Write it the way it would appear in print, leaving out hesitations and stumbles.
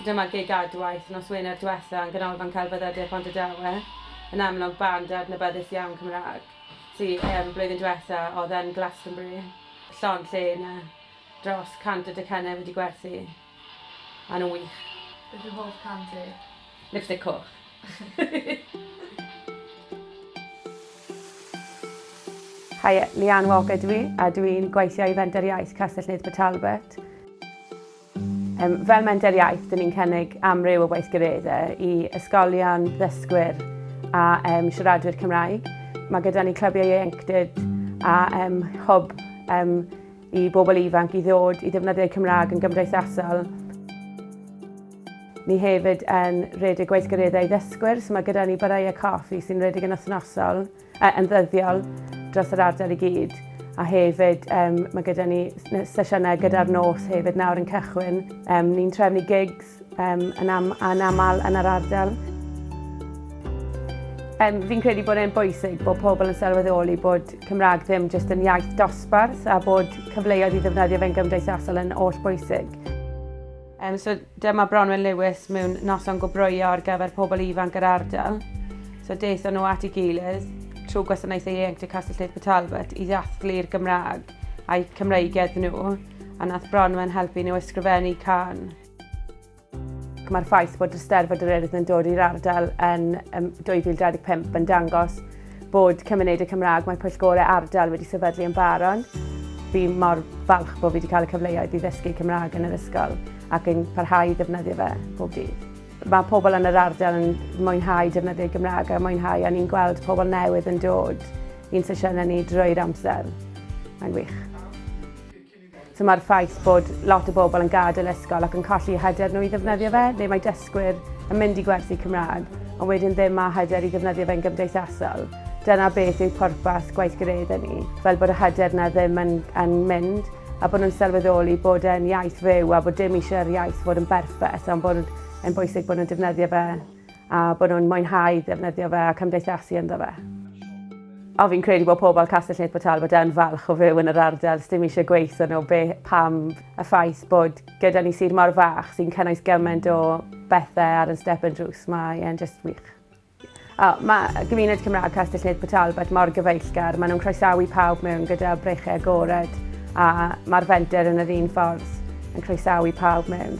Dyma geigadwaith nos Wener diwetha yn ganolfan Celfyddydau Pontardawe, yn amlwg band adnabyddus iawn Cymraeg, sy'n blwyddyn diwetha oedd yn Glastonbury. Llon lle yna, dros 100 decennau wedi gwerthu, a nhw'n wych. Beth yw'r hoff can ti? Lipstick coch. Hi, Leanne ydw i, a dwi'n gweithio i Menter Iaith Castell Neath Talbot. Fel Menter Iaith, dyn ni'n cynnig amryw o weithgareddau i ysgolion, ddysgwyr a siaradwyr Cymraeg. Mae gyda ni clybiau ieuenctid a hwb i bobl ifanc i ddod i ddefnyddio Cymraeg yn gymdeithasol. Ni hefyd yn rhedeg gweithgareddau ddysgwyr, so mae gyda ni barau coffi sy'n rhedeg yn wythnosol, yn ddyddiol dros yr ardal i gyd. A hefyd mae gyda ni sesiynau gyda'r nos hefyd nawr yn cychwyn. Ni'n trefnu gigs yn aml yn yr ardal. Fi'n credu bod e'n bwysig bod pobl yn sylweddoli bod Cymraeg ddim jyst yn iaith dosbarth a bod cyfleoedd i ddefnyddio fe'n gymdeithasol yn oll bwysig. So dyma Bronwyn Lewis mewn noson gwobrwyo ar gyfer pobl ifanc yr ardal. So deithon nhw at ei gilydd trwy gwasanaethau ieuenctid Castell Neath Talbot i ddathlu'r Gymraeg a'i Cymreigedd nhw, a nath Bronwyn helpu nhw ysgrifennu can. Mae'r ffaith bod y Steddfod yr Urdd yn dod i'r ardal yn 2025 yn dangos bod cymunedau Cymraeg mae pwyllgorau ardal wedi sefydlu yn barod. Fi mor falch bod fi wedi cael y cyfleoedd i ddysgu Cymraeg yn yr ysgol ac yn parhau i ddefnyddio fe bob dydd. Mae pobl yn yr ardal yn mwynhau defnyddio Gymraeg a mwynhau, a ni'n gweld pobl newydd yn dod i'n sesiynau ni drwy'r amser. Mae'n wych. So mae'r ffaith bod lot o bobl yn gadael ysgol ac yn colli hyder nhw i ddefnyddio fe, neu mae dysgwyr yn mynd i gwerthu Cymraeg, ond wedyn ddim mae hyder i ddefnyddio fe'n gymdeithasol. Dyna beth yw pwrpas gweithgareddau ni, fel bod y hyder yna ddim yn mynd, a bod nhw'n sylweddoli bod e'n iaith fyw a bod dim eisiau'r iaith fod yn berffeth, ond bod e'n bwysig bod nhw'n defnyddio fe a bod nhw'n mwynhau defnyddio fe a cymdeithasu ynddo fe. Fi'n credu bod pobl Castell Neath Talbot yn falch o fyw yn yr ardal, dim eisiau gweithio nhw pam y ffaith bod gyda ni sir mor fach sy'n cynnwys gymaint o bethau ar yn step yn drws, mae'n just wych. Mae gymuned Cymraeg Castell Neath Talbot mor gyfeillgar, maen nhw'n croesawu pawb mewn gyda breichau agored, a mae'r fenter yn yr un ffordd yn croesawu pawb mewn.